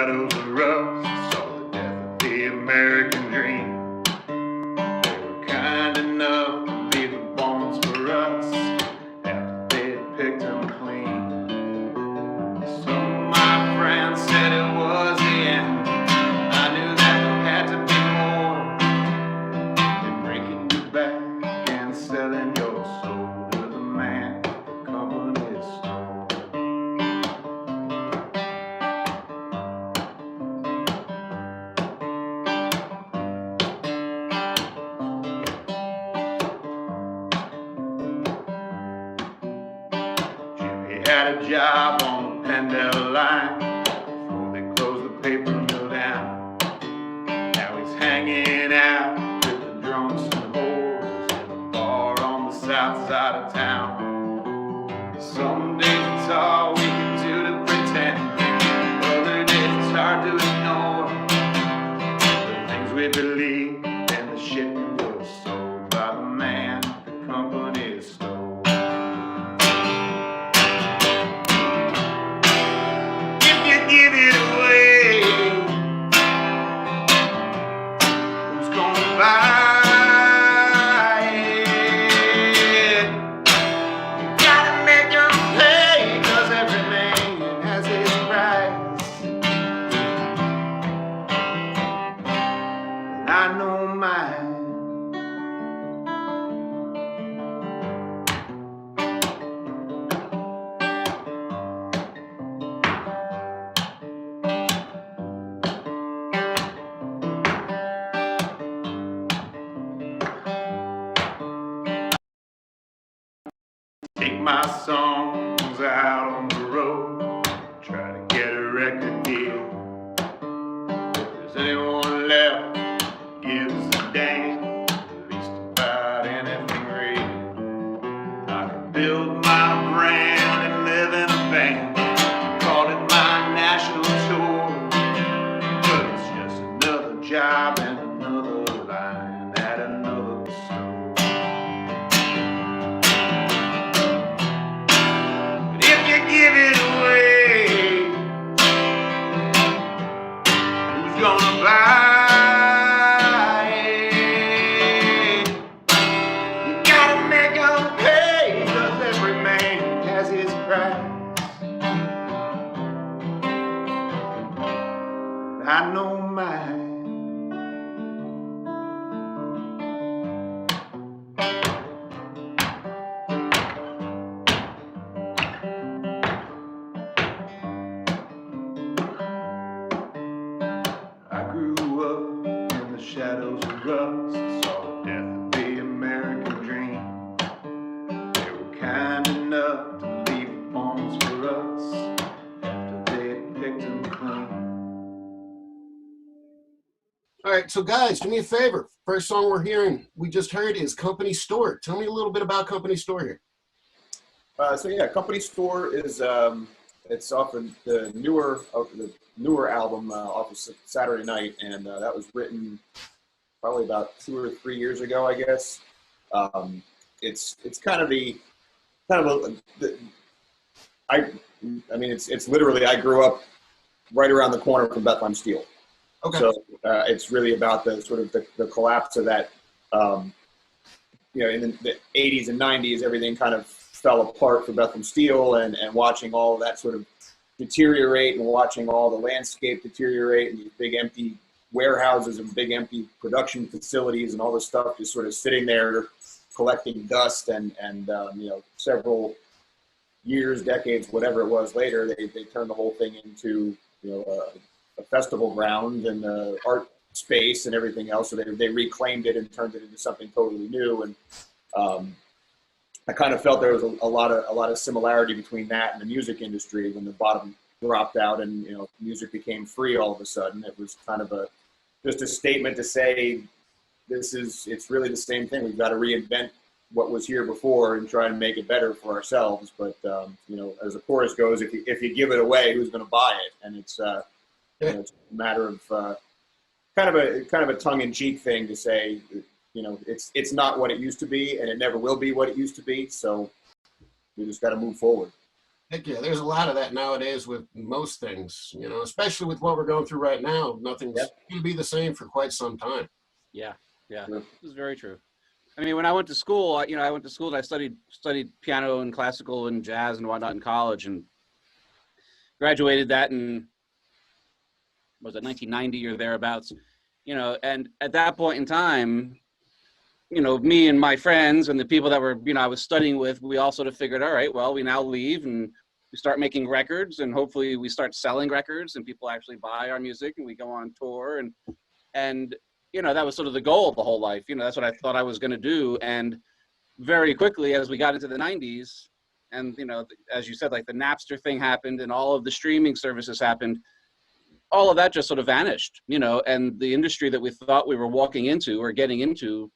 shadows of rust, saw the death of the American dream. They were kind enough to leave the bones for us after they'd picked them clean. Some of my friends said it was the end. I knew that there had to be more than breaking you back and selling your soul to the man the company stole. Had a job on the Pendle line before they closed the paper mill down. Now he's hanging out with the drunks and whores in a bar on the south side of town. Some days it's all we can do to pretend, other days it's hard to ignore the things we believe and the shit we were sold by the man the company stole. Give it away. Who's gonna buy it? You gotta make them pay, 'cause every man has his price. And I know mine. Take my songs out on the road, try to get a record deal. If there's anyone left that gives a damn, at least about anything real, I can build my brand and live in a band, call it my national tour, but it's just another job and another line at another store. Give it away. Who's gonna buy it? You gotta make them pay, 'cause every man has his price. I know mine. Shadows of rust, saw the death of the American dream. They were kind enough to leave the bones for us after they had picked them clean. All right, so guys, do me a favor. First song we just heard is Company Store. Tell me a little bit about Company Store here. So yeah, Company Store is it's off of the newer album off of Saturday Night, and that was written probably about 2 or 3 years ago, I guess. It's it's literally, I grew up right around the corner from Bethlehem Steel. Okay. So it's really about the sort of the collapse of that. In the 80s and 90s, everything kind of fell apart for Bethlehem Steel, and watching all of that sort of deteriorate, and watching all the landscape deteriorate, and these big empty warehouses and big empty production facilities and all this stuff just sort of sitting there collecting dust, and several years, decades, whatever it was later, they turned the whole thing into a festival ground and art space and everything else. So they reclaimed it and turned it into something totally new. And I kind of felt there was a lot of similarity between that and the music industry when the bottom dropped out and music became free all of a sudden. It was kind of just a statement to say it's really the same thing. We've got to reinvent what was here before and try and make it better for ourselves. But as the chorus goes, if you give it away, who's going to buy it? And it's it's a matter of kind of a tongue-in-cheek thing to say, it's not what it used to be, and it never will be what it used to be. So we just got to move forward. Heck yeah, there's a lot of that nowadays with most things, you know, especially with what we're going through right now. Nothing's Yeah. going to be the same for quite some time. Yeah, yeah, Yeah. this is very true. I mean, when I went to school, I went to school and I studied piano and classical and jazz and whatnot in college, and graduated that in, was it 1990 or thereabouts, and at that point in time, me and my friends and the people that were, I was studying with, we all sort of figured, all right, well, we now leave and we start making records, and hopefully we start selling records and people actually buy our music and we go on tour, and that was sort of the goal of the whole life. That's what I thought I was going to do. And very quickly, as we got into the 90s, and as you said, like the Napster thing happened and all of the streaming services happened, all of that just sort of vanished, and the industry that we thought we were walking into or getting into,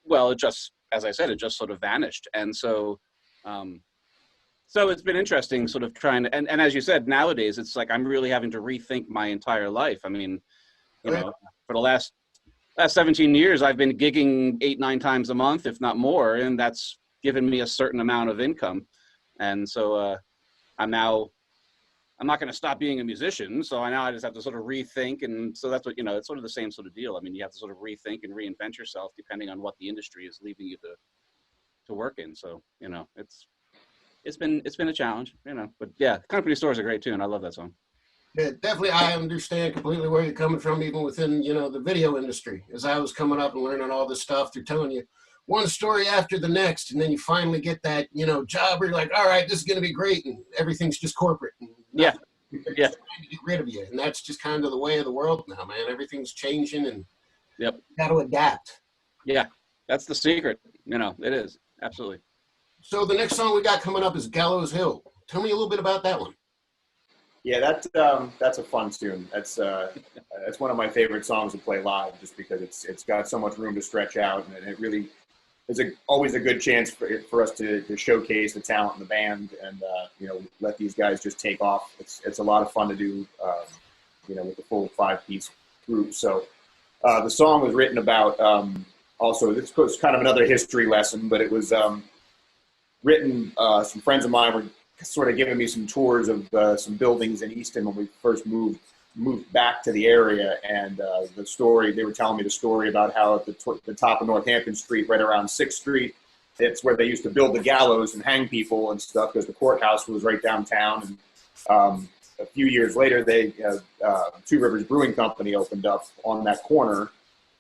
well, it just, as I said, it just sort of vanished. And so it's been interesting sort of trying to, and as you said, nowadays it's like I'm really having to rethink my entire life. I mean, for the last 17 years, I've been gigging 8-9 times a month, if not more, and that's given me a certain amount of income. And so I'm not going to stop being a musician. So I just have to sort of rethink. And so that's what, it's sort of the same sort of deal. I mean, you have to sort of rethink and reinvent yourself depending on what the industry is leaving you to work in. So, it's been a challenge, but yeah, company stores are great too. And I love that song. Yeah, definitely. I understand completely where you're coming from, even within, the video industry. As I was coming up and learning all this stuff, they're telling you one story after the next, and then you finally get that, job where you're like, all right, this is going to be great, and everything's just corporate. And Yeah. Yeah. Trying to get rid of you, and that's just kind of the way of the world now, man. Everything's changing, and Yep. got to adapt. Yeah, that's the secret. It is absolutely. So the next song we got coming up is Gallows Hill. Tell me a little bit about that one. Yeah, that's a fun tune. That's one of my favorite songs to play live, just because it's got so much room to stretch out, and it really is always a good chance for us to showcase the talent in the band, and let these guys just take off. It's a lot of fun to do, with the full 5-piece group. So the song was written about. Also, this was kind of another history lesson, but it was written. Some friends of mine were sort of giving me some tours of some buildings in Easton when we first moved back to the area, and the story, they were telling me the story about how at the top of Northampton Street, right around 6th Street, it's where they used to build the gallows and hang people and stuff, because the courthouse was right downtown. And a few years later, Two Rivers Brewing Company opened up on that corner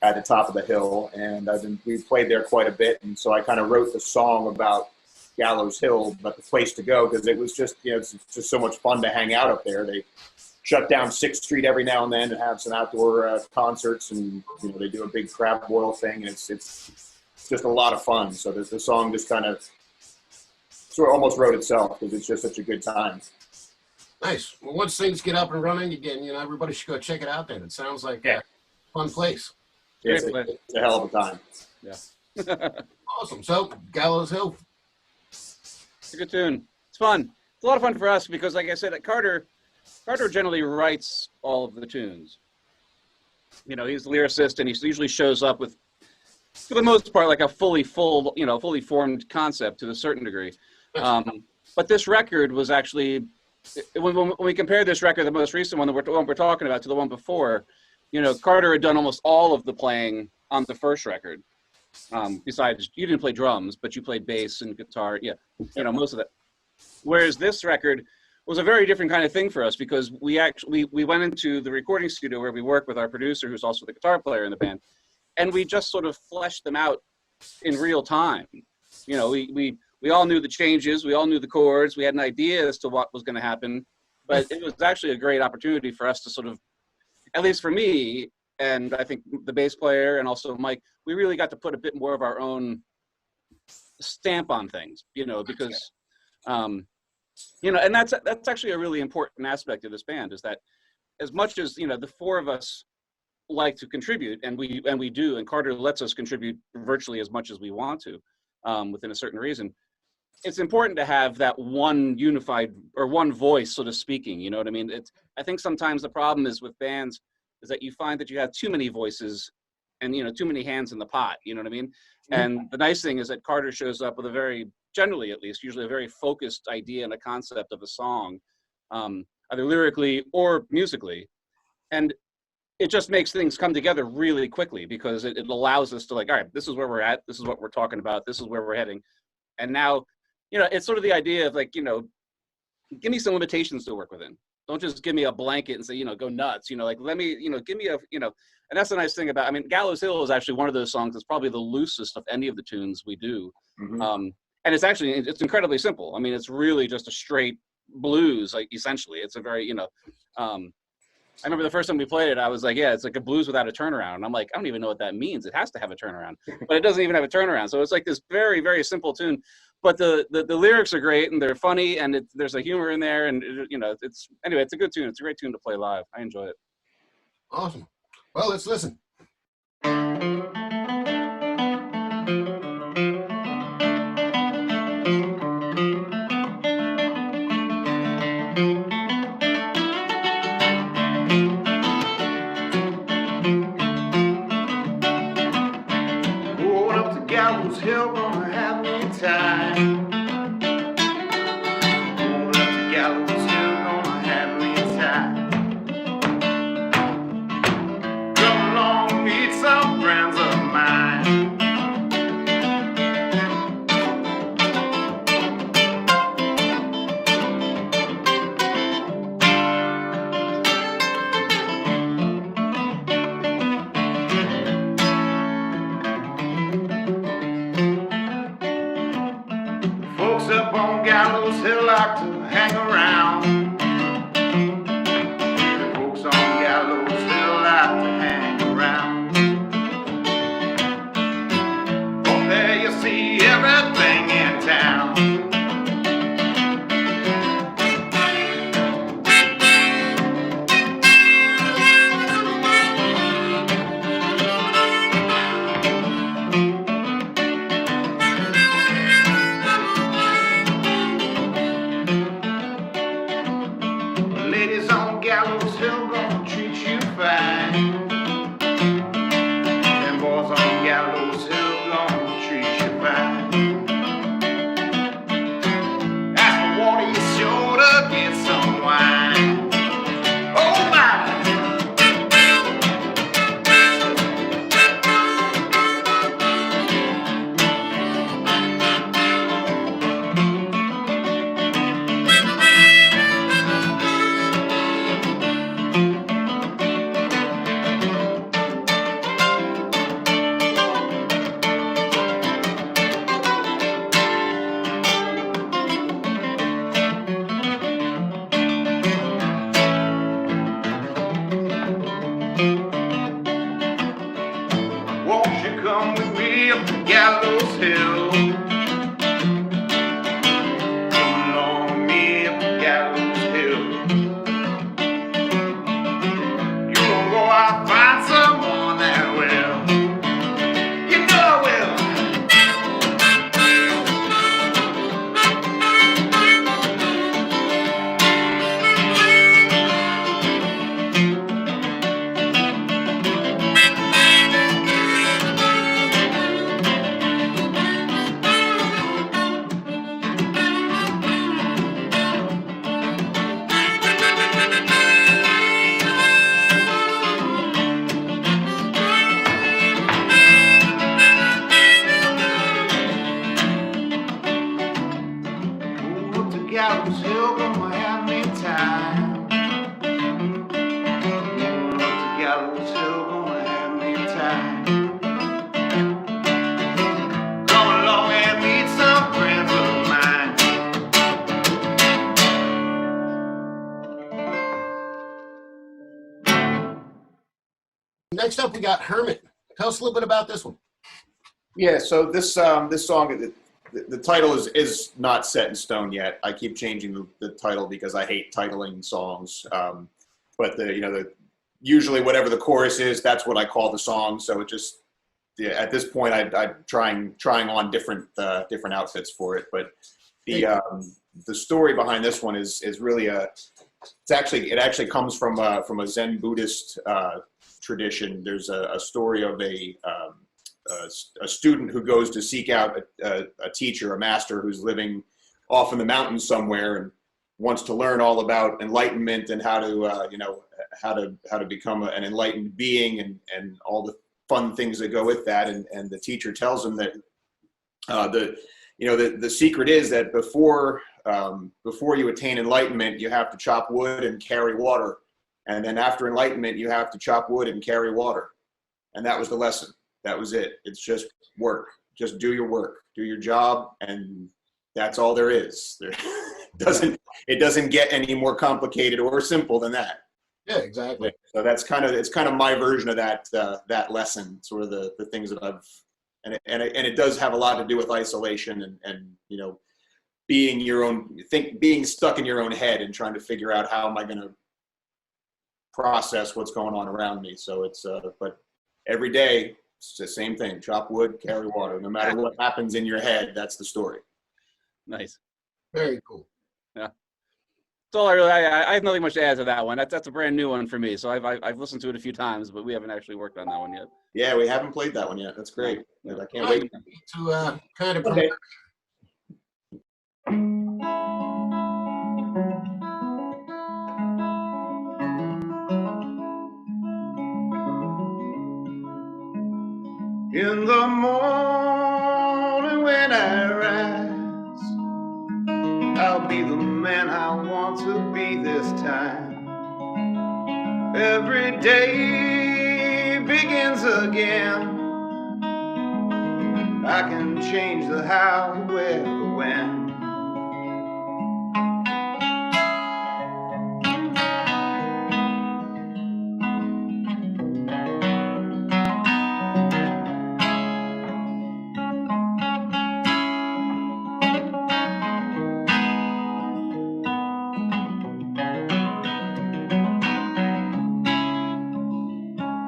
at the top of the hill, and we played there quite a bit. And so I kind of wrote the song about Gallows Hill, but the place to go, because it was just, it's just so much fun to hang out up there. They shut down 6th Street every now and then and have some outdoor concerts, and they do a big crab boil thing, and it's just a lot of fun. So the song just kind of sort of almost wrote itself, because it's just such a good time. Nice. Well, once things get up and running again, everybody should go check it out then. It sounds like a fun place. It's a hell of a time. Yeah. Awesome. So Gallows Hill. It's a good tune. It's fun. It's a lot of fun for us because, like I said, Carter generally writes all of the tunes. He's the lyricist, and he usually shows up with, for the most part, like a fully formed concept to a certain degree. But this record was actually, when we compare this record, the most recent one, the one we're talking about, to the one before, Carter had done almost all of the playing on the first record. Besides, you didn't play drums, but you played bass and guitar. Yeah, most of that. Whereas this record was a very different kind of thing for us, because we went into the recording studio where we work with our producer, who's also the guitar player in the band, and we just sort of fleshed them out in real time. We all knew the changes, we all knew the chords, we had an idea as to what was going to happen, but it was actually a great opportunity for us to sort of, at least for me, and I think the bass player and also Mike, we really got to put a bit more of our own stamp on things, because, and that's actually a really important aspect of this band, is that as much as, the four of us like to contribute, and we do, and Carter lets us contribute virtually as much as we want to, within a certain reason, it's important to have that one unified, or one voice sort of speaking, you know what I mean? I think sometimes the problem is with bands is that you find that you have too many voices and, too many hands in the pot, you know what I mean? And the nice thing is that Carter shows up with a very generally at least, usually a very focused idea and a concept of a song, either lyrically or musically. And it just makes things come together really quickly because it allows us to like, all right, this is where we're at. This is what we're talking about. This is where we're heading. And now, it's sort of the idea of like, give me some limitations to work within. Don't just give me a blanket and say, go nuts, like, let me, give me a, and that's the nice thing about, I mean, Gallows Hill is actually one of those songs that's probably the loosest of any of the tunes we do. Mm-hmm. And it's incredibly simple. I mean, it's really just a straight blues, like essentially. It's a very, I remember the first time we played it, I was like, yeah, it's like a blues without a turnaround. And I'm like, I don't even know what that means. It has to have a turnaround, but it doesn't even have a turnaround. So it's like this very, very simple tune, but the lyrics are great and they're funny and there's a humor in there. And it's a good tune. It's a great tune to play live. I enjoy it. Awesome. Well, let's listen. Going up to Gallows Hill, gonna have me time. Going up to Gallows Hill, gonna have me time. Come along, meet some friends of mine. Folks up on Gallows Hill like to hang around. The folks on Gallows Hill like to hang around. Up there you see everything in town. Ladies on Gallows Hill gonna treat you fine. Them boys on Gallows Hill gonna treat you fine. Ask for water, you sure to get some wine. Oh my! Won't you come with me up to Gallows Hill? Come along with me up to Gallows Hill. You gonna go out and find someone that will. You know I will. Go up to Gallows Hill, gonna have me time. Going up to Gallows Hill, gonna have me time. Come along and meet some friends of mine. Next up, we got Hermit. Tell us a little bit about this one. Yeah, so this song, the title is not set in stone yet. I keep changing the title because I hate titling songs. But usually whatever the chorus is, that's what I call the song. So it just, at this point, I'm trying on different outfits for it. But the story behind this one is really it actually comes from a Zen Buddhist tradition. There's a story of a a student who goes to seek out a teacher, a master who's living off in the mountains somewhere and wants to learn all about enlightenment and how to how to become an enlightened being and all the fun things that go with that. And the teacher tells him that the secret is that before you attain enlightenment, you have to chop wood and carry water. And then after enlightenment, you have to chop wood and carry water. And that was the lesson. That was it. It's just work. Just do your work, do your job, and that's all there is. It doesn't get any more complicated or simple than that. Yeah, exactly. So it's kind of my version of that lesson, sort of the things that I've, and it does have a lot to do with isolation and being stuck in your own head and trying to figure out how am I going to process what's going on around me. So it's but every day it's the same thing: chop wood, carry water. No matter what happens in your head, that's the story. Nice. Very cool. Yeah. That's all I have nothing much to add to that one. That's a brand new one for me. So I've listened to it a few times, but we haven't actually worked on that one yet. Yeah, we haven't played that one yet. That's great. I can't I wait to kind of Okay. In the morning when I rise, I'll be the man I want to be this time. Every day begins again. I can change the how, the where, the when.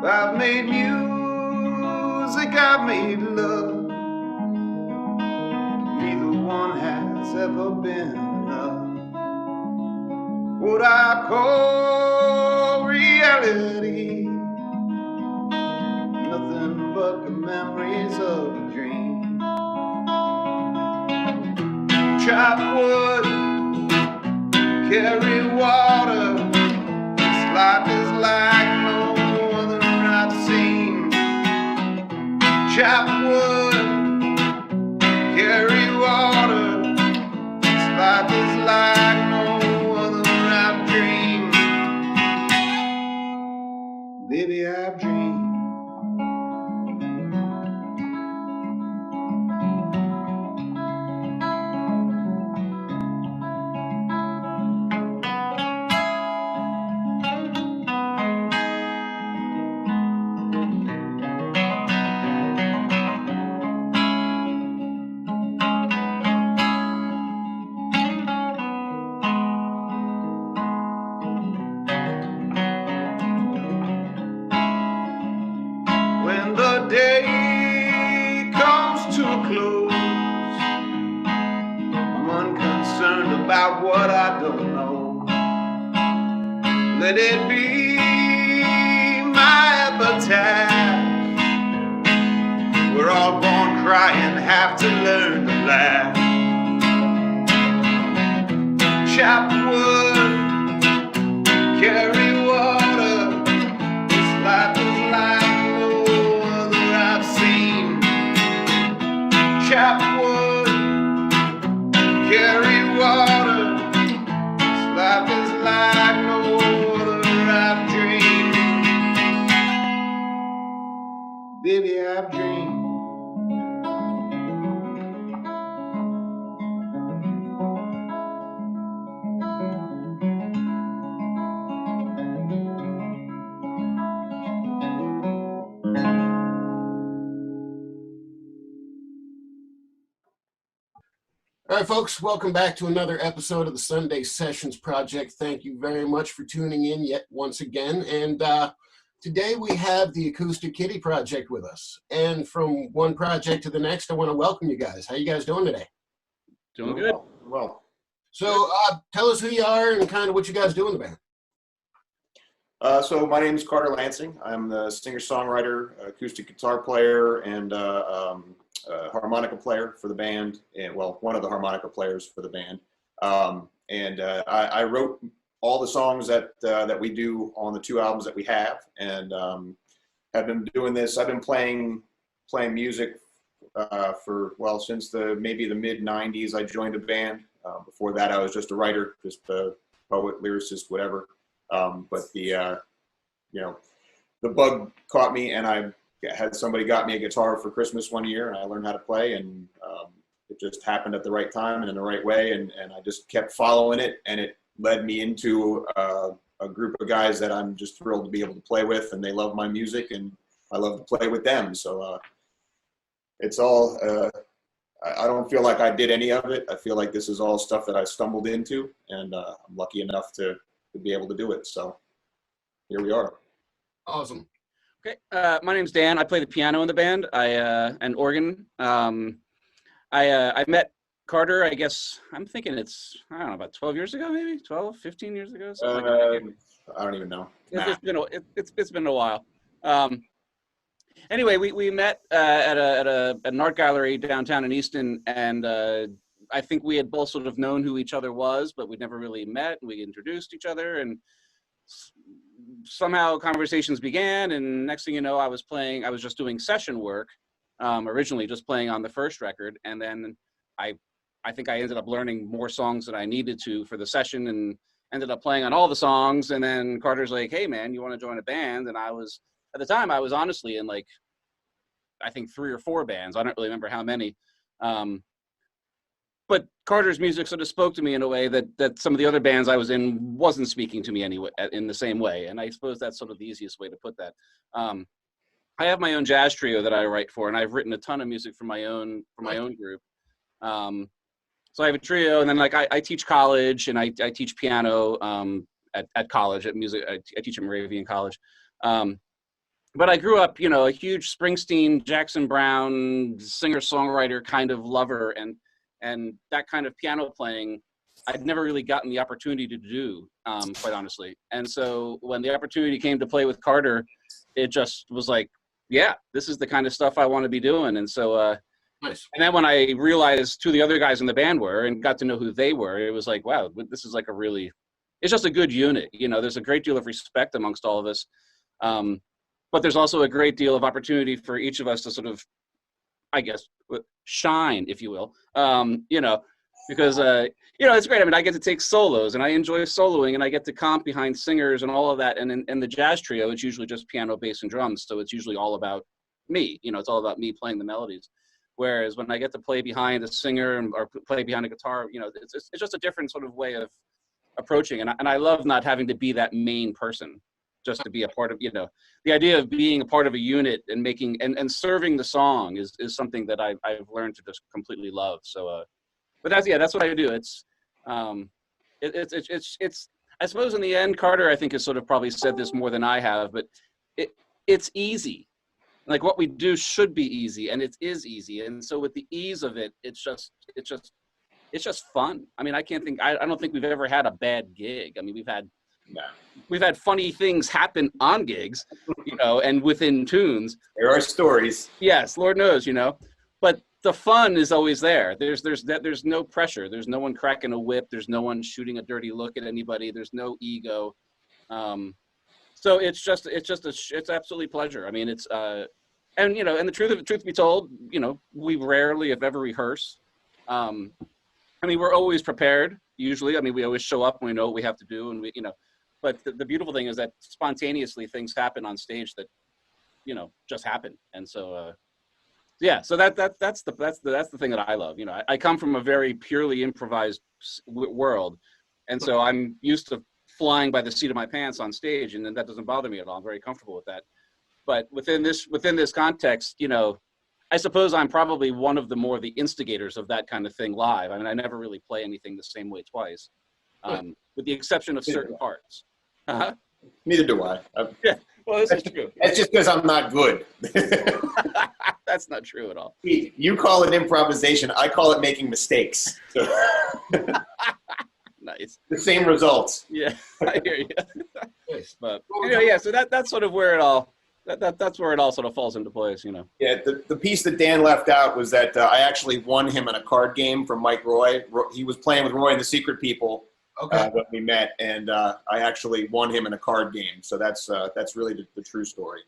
I've made music, I've made love. Neither one has ever been enough. What I call reality, nothing but the memories of a dream. Chop wood, carry water. This life is like no other I've seen. Chop wood, carry water. This life is like no other I've dreamed. Baby, I've dreamed. When the day comes to a close, I'm unconcerned about what I don't know. Let it be my epitaph. We're all born crying, have to learn to laugh. Chop wood, carry water. This life is like no other I've seen. Chop wood, carry water. This life is like no other I've dreamed. Baby, I've dreamed. All right, folks, welcome back to another episode of the Sunday Sessions Project. Thank you very much for tuning in yet once again. And today we have the Acoustic Kitty Project with us. And from one project to the next, I want to welcome you guys. How you guys doing today? Doing good. Well, So tell us who you are and kind of what you guys do in the band. So my name is Carter Lansing. I'm the singer-songwriter, acoustic guitar player, and harmonica player for the band. And well, one of the harmonica players for the band. I wrote all the songs that we do on the 2 albums that we have, and have been doing this. I've been playing music for, well, since maybe the mid '90s. I joined a band. Before that, I was just a writer, just a poet, lyricist, whatever. But the bug caught me, and I had somebody got me a guitar for Christmas one year, and I learned how to play, and it just happened at the right time and in the right way, and I just kept following it, and it led me into a group of guys that I'm just thrilled to be able to play with, and they love my music, and I love to play with them. So it's all, I don't feel like I did any of it. I feel like this is all stuff that I stumbled into, and I'm lucky enough to be able to do it. So here we are. Awesome. Okay, my name's Dan. I play the piano in the band. And organ. I met Carter, I guess, I'm thinking it's, I don't know, about 12 years ago, maybe 12, 15 years ago. Something like that. I don't even know. It's been a while. Anyway, we met at an art gallery downtown in Easton, and I think we had both sort of known who each other was, but we'd never really met. We introduced each other, and somehow conversations began, and next thing you know, I was just doing session work, originally just playing on the first record, and then I think I ended up learning more songs than I needed to for the session, and ended up playing on all the songs. And then Carter's like, hey man, you want to join a band? And at the time I was honestly in, like, I think 3 or 4 bands. I don't really remember how many. But Carter's music sort of spoke to me in a way that some of the other bands I was in wasn't speaking to me anyway, in the same way. And I suppose that's sort of the easiest way to put that. I have my own jazz trio that I write for, and I've written a ton of music for my own group. So I have a trio, and then, like, I teach college, and I teach piano at college, at music. I teach at Moravian College. But I grew up, a huge Springsteen, Jackson Browne, singer-songwriter kind of lover, and that kind of piano playing, I'd never really gotten the opportunity to do, quite honestly. And so when the opportunity came to play with Carter, it just was like, yeah, this is the kind of stuff I want to be doing. And so, Nice. And then when I realized who the other guys in the band were and got to know who they were, it was like, wow, this is like it's just a good unit. There's a great deal of respect amongst all of us. But there's also a great deal of opportunity for each of us to sort of, I guess, shine, if you will, because, it's great. I mean, I get to take solos, and I enjoy soloing, and I get to comp behind singers and all of that. And in the jazz trio, it's usually just piano, bass, and drums. So it's usually all about me. It's all about me playing the melodies. Whereas when I get to play behind a singer or play behind a guitar, it's just a different sort of way of approaching. And I love not having to be that main person, just to be a part of, the idea of being a part of a unit and making and serving the song is something that I've learned to just completely love. So, but that's what I do. It's I suppose in the end, Carter, I think, has sort of probably said this more than I have, but it's easy. Like, what we do should be easy, and it is easy. And so with the ease of it, it's just fun. I mean, I don't think we've ever had a bad gig. I mean, we've had funny things happen on gigs, and within tunes. There are stories. Yes, Lord knows, but the fun is always there. There's no pressure. There's no one cracking a whip. There's no one shooting a dirty look at anybody. There's no ego. So it's absolutely pleasure. I mean, it's and the truth be told, we rarely, if ever, rehearse. I mean, we're always prepared. Usually, I mean, we always show up and we know what we have to do, and we, But the beautiful thing is that spontaneously things happen on stage that, just happen. And so, so that's the thing that I love. I come from a very purely improvised world, and so I'm used to flying by the seat of my pants on stage, and that doesn't bother me at all. I'm very comfortable with that. But within this context, I suppose I'm probably one of the instigators of that kind of thing live. I mean, I never really play anything the same way twice, with the exception of certain parts. Uh-huh. Neither do I. Yeah, well, this is true. That's just because I'm not good. That's not true at all. You call it improvisation. I call it making mistakes. Nice. The same results. Yeah, I hear you. Nice. But anyway, yeah. So that's sort of where it all that's where it all sort of falls into place, you know. Yeah, the piece that Dan left out was that I actually won him in a card game from Mike Roy. He was playing with Roy and the Secret People when we met, and I actually won him in a card game. So that's really the true story.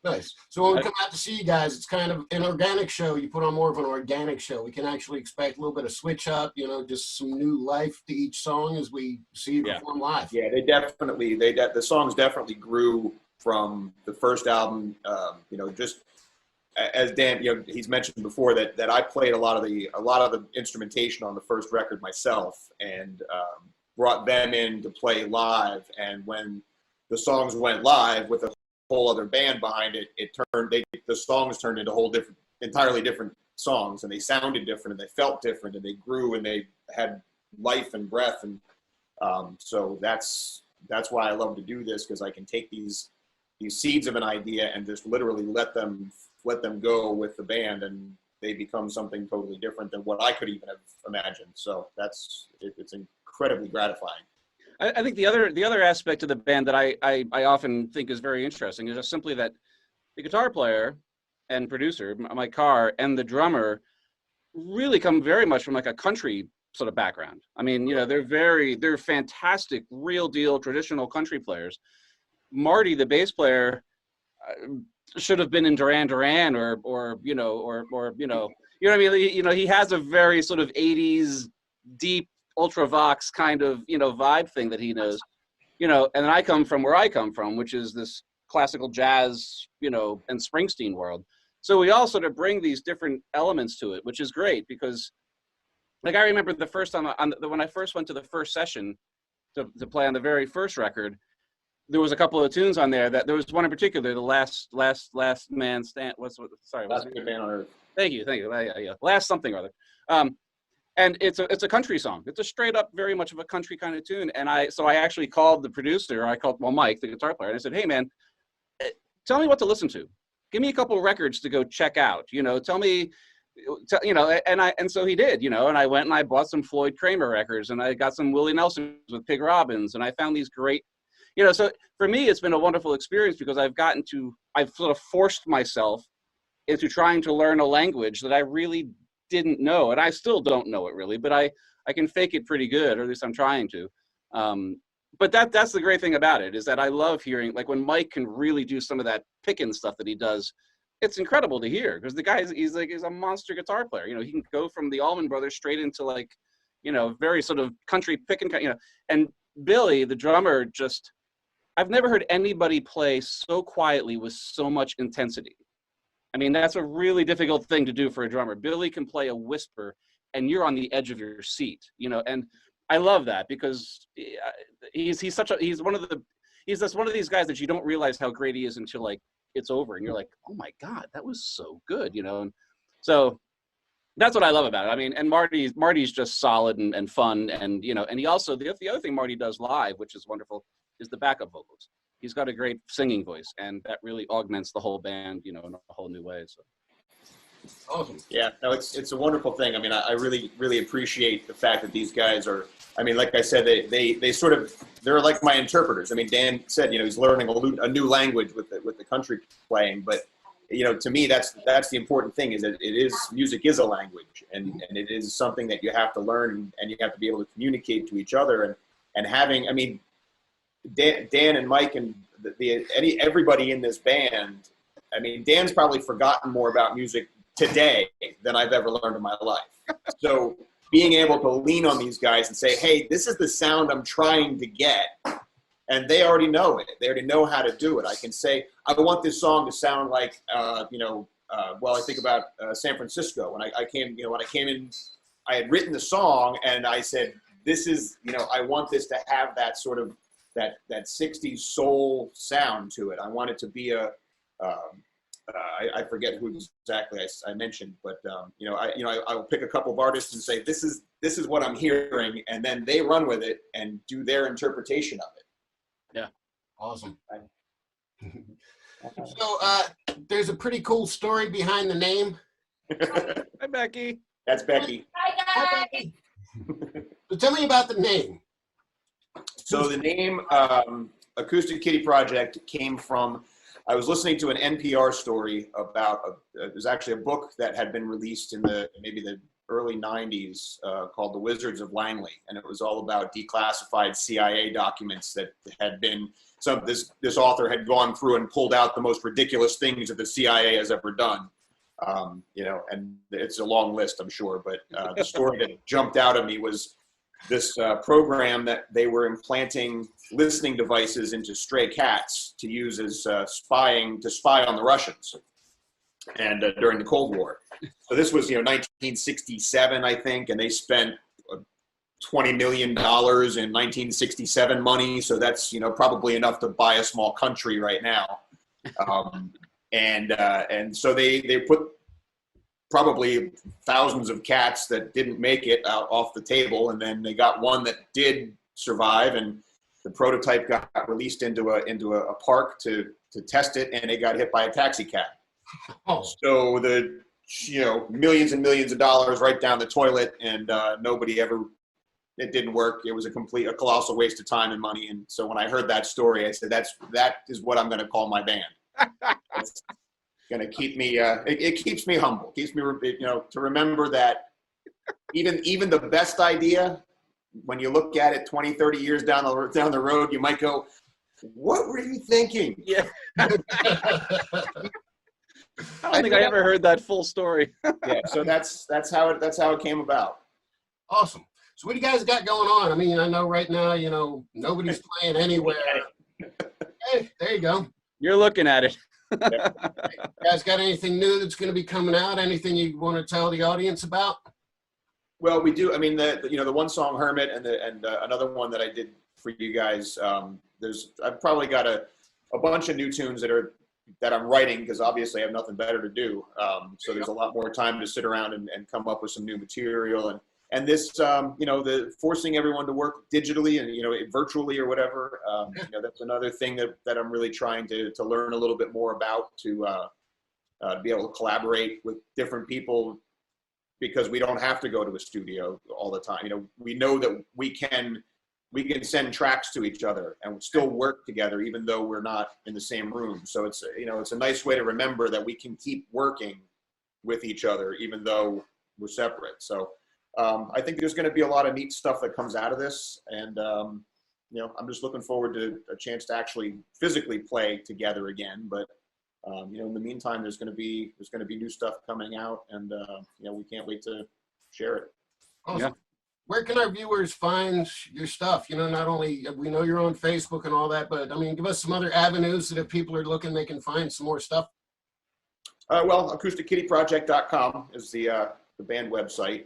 Nice. So when we come out to see you guys, it's kind of an organic show. You put on more of an organic show. We can actually expect a little bit of switch up, you know, just some new life to each song as we see you perform live. Yeah, the songs definitely grew from the first album. You know, just as Dan, you know, he's mentioned before that I played a lot of the instrumentation on the first record myself, and brought them in to play live. And when the songs went live with a whole other band behind it, the songs turned into entirely different songs, and they sounded different, and they felt different, and they grew, and they had life and breath. And so that's why I love to do this, because I can take these seeds of an idea and just literally let them go with the band, and they become something totally different than what I could even have imagined. So it's incredibly gratifying. I think the other aspect of the band that I often think is very interesting is just simply that the guitar player and producer, Mike Carr, and the drummer really come very much from like a country sort of background. I mean, you know, they're fantastic, real deal traditional country players. Marty, the bass player, should have been in Duran Duran or you know what I mean. You know, he has a very sort of 80s deep Ultravox kind of, you know, vibe thing that he knows, you know. And then I come from where I come from, which is this classical jazz, you know, and Springsteen world. So we all sort of bring these different elements to it, which is great, because like I remember the first time when I first went to the first session to play on the very first record, there was a couple of tunes on there there was one in particular, the last man stand. Last good man on earth. Thank you. Yeah. Last something or other. And it's a country song. It's a straight up, very much of a country kind of tune. And I actually called the producer. Mike, the guitar player, and I said, "Hey man, tell me what to listen to. Give me a couple records to go check out. You know, tell me, you know." And so he did. You know, and I went and I bought some Floyd Kramer records, and I got some Willie Nelson with Pig Robbins, and I found these great. You know, so for me, it's been a wonderful experience, because I've sort of forced myself into trying to learn a language that I really didn't know, and I still don't know it really, but I can fake it pretty good, or at least I'm trying to. But that's the great thing about it, is that I love hearing, like when Mike can really do some of that picking stuff that he does. It's incredible to hear, because the guy he's a monster guitar player. You know, he can go from the Allman Brothers straight into, like, you know, very sort of country picking, you know. And Billy, the drummer, just, I've never heard anybody play so quietly with so much intensity. I mean, that's a really difficult thing to do for a drummer. Billy can play a whisper, and you're on the edge of your seat, you know. And I love that, because he's just one of these guys that you don't realize how great he is until like it's over, and you're like, oh my God, that was so good, you know. And so that's what I love about it. I mean, and Marty's just solid and fun, and you know, and he also, the other thing Marty does live, which is wonderful, is the backup vocals. He's got a great singing voice, and that really augments the whole band, you know, in a whole new way. So awesome. Yeah, no, it's a wonderful thing. I mean, I really, really appreciate the fact that these guys are, I mean, like I said, they're like my interpreters. I mean, Dan said, you know, he's learning a new language with the country playing, but you know, to me, that's the important thing, is that music is a language, and it is something that you have to learn, and you have to be able to communicate to each other, and having, I mean, Dan and Mike and everybody in this band, I mean, Dan's probably forgotten more about music today than I've ever learned in my life. So being able to lean on these guys and say, hey, this is the sound I'm trying to get, and they already know it. They already know how to do it. I can say, I want this song to sound like, well, I think about San Francisco. When I came in, I had written the song, and I said, this is, you know, I want this to have that sort of, that 60s soul sound to it. I want it to be I forget who exactly I mentioned, but I will pick a couple of artists and say, this is what I'm hearing, and then they run with it and do their interpretation of it. Yeah, awesome. So there's a pretty cool story behind the name. Hi, Becky. That's Becky. Hi, guys. So tell me about the name. So the name Acoustic Kitty Project came from, I was listening to an NPR story about, it was actually a book that had been released in maybe the early 90s called The Wizards of Langley. And it was all about declassified CIA documents that had been, this author had gone through and pulled out the most ridiculous things that the CIA has ever done. You know, and it's a long list, I'm sure, but the story that jumped out at me was this program that they were implanting listening devices into stray cats to use as to spy on the Russians, and during the Cold War. So this was, 1967, I think, and they spent $20 million in 1967 money. So that's, probably enough to buy a small country right now. And so they put probably thousands of cats that didn't make it out off the table, and then they got one that did survive, and the prototype got released into a park to test it, and it got hit by a taxi cab. Oh. So the millions and millions of dollars right down the toilet, and it didn't work. It was a colossal waste of time and money. And so when I heard that story, I said, that is what I'm going to call my band. It's going to keep me, it keeps me humble, keeps me, to remember that even the best idea, when you look at it 20, 30 years down the road, you might go, what were you thinking? Yeah. I don't think I ever heard that full story. Yeah, so that's how it came about. Awesome. So what do you guys got going on? I mean, I know right now, nobody's playing anywhere. Hey, there you go. You're looking at it. You guys got anything new that's going to be coming out? Anything you want to tell the audience about? Well, we do. I mean, the one song Hermit and another one that I did for you guys. I've probably got a bunch of new tunes that I'm writing, because obviously I have nothing better to do. So there's a lot more time to sit around and come up with some new material, and this, the forcing everyone to work digitally and, virtually or whatever, that's another thing that I'm really trying to learn a little bit more about, to be able to collaborate with different people, because we don't have to go to a studio all the time. We know that we can send tracks to each other and still work together, even though we're not in the same room. So it's a nice way to remember that we can keep working with each other, even though we're separate. So I think there's going to be a lot of neat stuff that comes out of this. And, I'm just looking forward to a chance to actually physically play together again. But, in the meantime, there's going to be new stuff coming out, and, we can't wait to share it. Awesome. Yeah. Where can our viewers find your stuff? Not only, we know you're on Facebook and all that, but I mean, give us some other avenues that if people are looking, they can find some more stuff. Well, acoustickittyproject.com is the band website.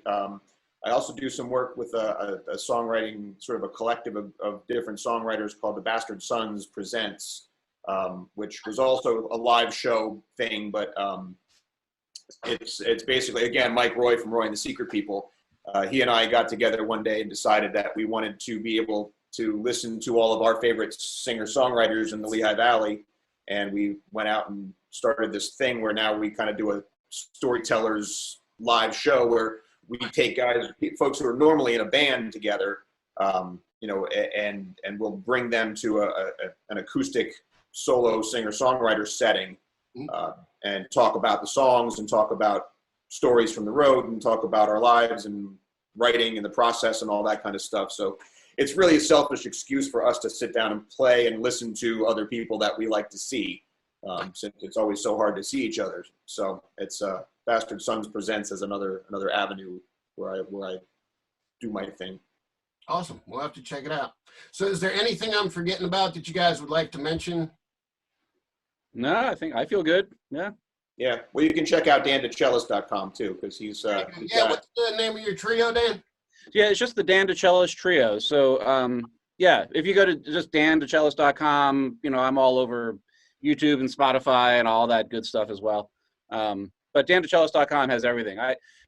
I also do some work with a songwriting, sort of a collective of different songwriters called the Bastard Sons Presents, which was also a live show thing, but it's basically, again, Mike Roy from Roy and the Secret People. He and I got together one day and decided that we wanted to be able to listen to all of our favorite singer-songwriters in the Lehigh Valley, and we went out and started this thing where now we kind of do a storytellers live show where we take folks who are normally in a band together, and we'll bring them to an acoustic solo singer-songwriter setting, and talk about the songs and talk about stories from the road and talk about our lives and writing and the process and all that kind of stuff. So it's really a selfish excuse for us to sit down and play and listen to other people that we like to see, since it's always so hard to see each other. So it's Bastard Sons Presents as another avenue where I do my thing. Awesome. We'll have to check it out. So is there anything I'm forgetting about that you guys would like to mention? No, I feel good. Yeah. Yeah, well, you can check out dandecellist.com too, because he's what's the name of your trio, Dan? Yeah, it's just the Dan DeCellist Trio. So, yeah, if you go to just dandecellist.com, I'm all over YouTube and Spotify and all that good stuff as well. But dandecellist.com has everything.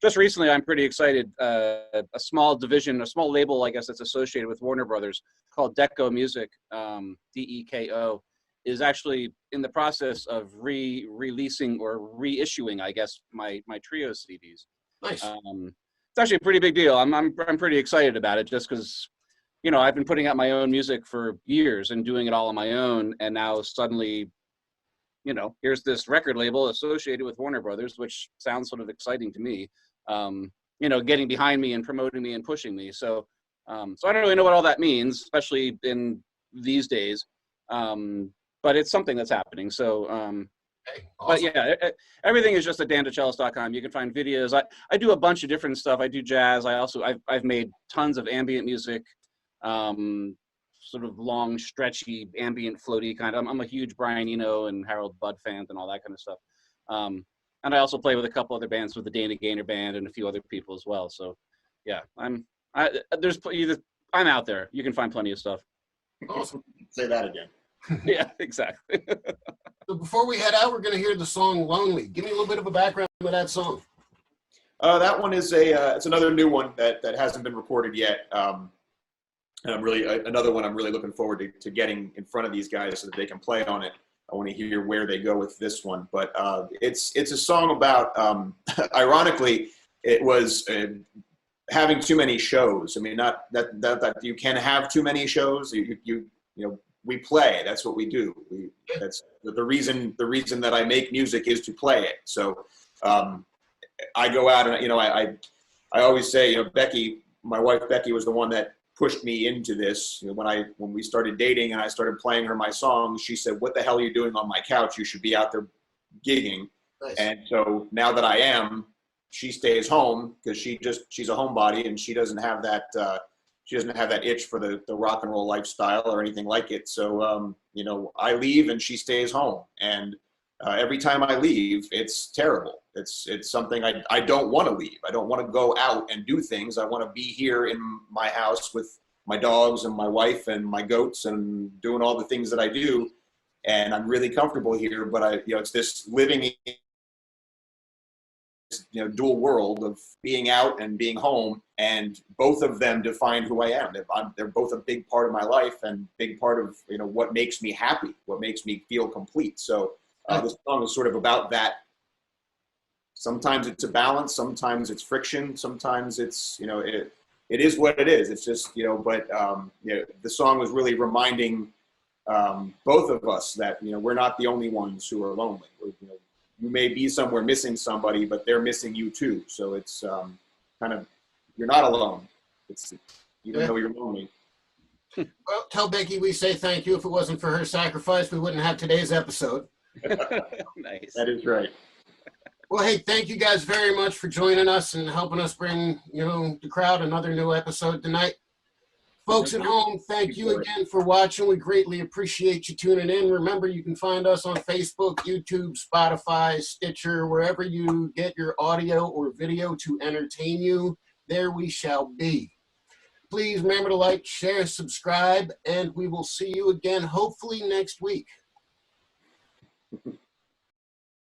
Just recently, I'm pretty excited. A small label, I guess, that's associated with Warner Brothers called Deco Music, DEKO, is actually in the process of releasing or reissuing, I guess, my trio CDs. Nice. It's actually a pretty big deal. I'm pretty excited about it, just because you know, I've been putting out my own music for years and doing it all on my own, and now suddenly, you know, here's this record label associated with Warner Brothers, which sounds sort of exciting to me. You know, getting behind me and promoting me and pushing me. So, so I don't really know what all that means, especially in these days. But it's something that's happening. So, Hey, but awesome. yeah, everything is just at dandechellis.com. You can find videos. I do a bunch of different stuff. I do jazz. I've made tons of ambient music, sort of long, stretchy, ambient, floaty kind of. I'm a huge Brian Eno and Harold Budd fan and all that kind of stuff. And I also play with a couple other bands, with the Dana Gaynor Band and a few other people as well. So yeah, I'm out there. You can find plenty of stuff. Awesome. Say that again. Yeah, exactly. So before we head out, we're going to hear the song "Lonely." Give me a little bit of a background of that song. That one is it's another new one that hasn't been recorded yet. And I'm really another one I'm really looking forward to getting in front of these guys so that they can play on it. I want to hear where they go with this one, but it's a song about ironically, it was having too many shows. I mean, not that you can have too many shows. You know, we play. That's what we do. That's the reason that I make music is to play it. So I go out and, you know, I always say, you know, Becky, my wife Becky, was the one that pushed me into this. You know, when we started dating and I started playing her my songs, she said, "What the hell are you doing on my couch? You should be out there gigging." Nice. And so now that I am, she stays home because she's a homebody and she doesn't have that itch for the rock and roll lifestyle or anything like it. So you know, I leave and she stays home, and every time I leave, it's terrible. It's something I don't want to leave. I don't want to go out and do things. I want to be here in my house with my dogs and my wife and my goats and doing all the things that I do. And I'm really comfortable here, but you know, it's this living in this, you know, dual world of being out and being home, and both of them define who I am. They're both a big part of my life and big part of, you know, what makes me happy, what makes me feel complete. So this song is sort of about that. Sometimes it's a balance, sometimes it's friction, sometimes it's, you know, it is what it is. It's just, you know, but you know, the song was really reminding both of us that, you know, we're not the only ones who are lonely. You know, you may be somewhere missing somebody, but they're missing you too. So it's kind of, you're not alone. It's, even though you're lonely. Well, tell Becky we say thank you. If it wasn't for her sacrifice, we wouldn't have today's episode. Nice. That is right. Well, hey, thank you guys very much for joining us and helping us bring, you know, the crowd another new episode tonight. Folks at home, thank you again for watching. We greatly appreciate you tuning in. Remember, you can find us on Facebook, YouTube, Spotify, Stitcher, wherever you get your audio or video to entertain you. There we shall be. Please remember to like, share, subscribe, and we will see you again, hopefully next week.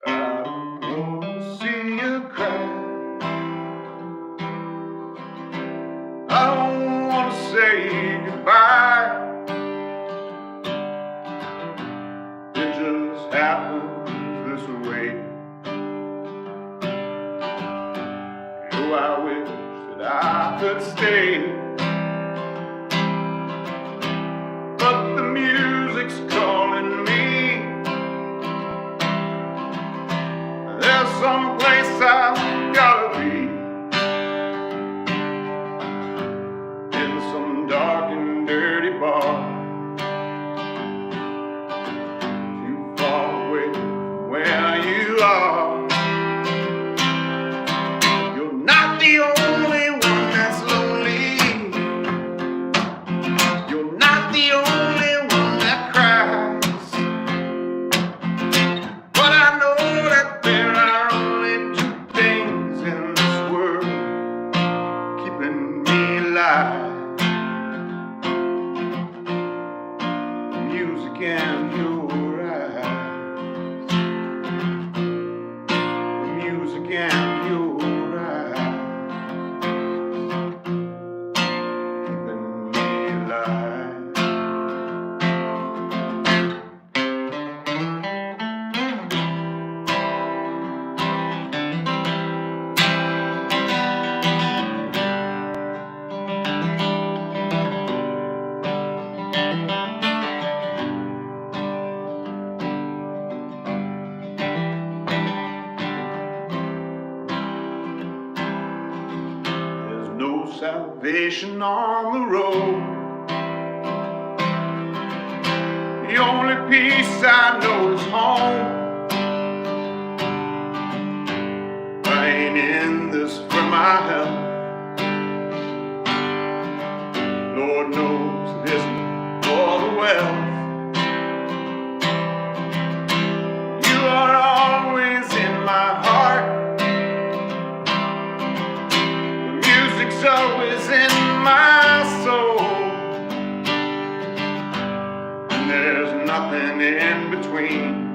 I don't wanna see you cry. I don't wanna say goodbye. It just happens this way. You know, I wish that I could stay, but the music's calling me. There's some place I've gotta be, in some dark and dirty bar, too far away from where you are. You're not the only one that's lonely. You're not the only one that cries. But I know that there are only salvation on the road. The only peace I know is home. I ain't in this for my health. Lord knows it isn't for the wealth. You are always in my heart. The music's always in my soul. And there's nothing in between.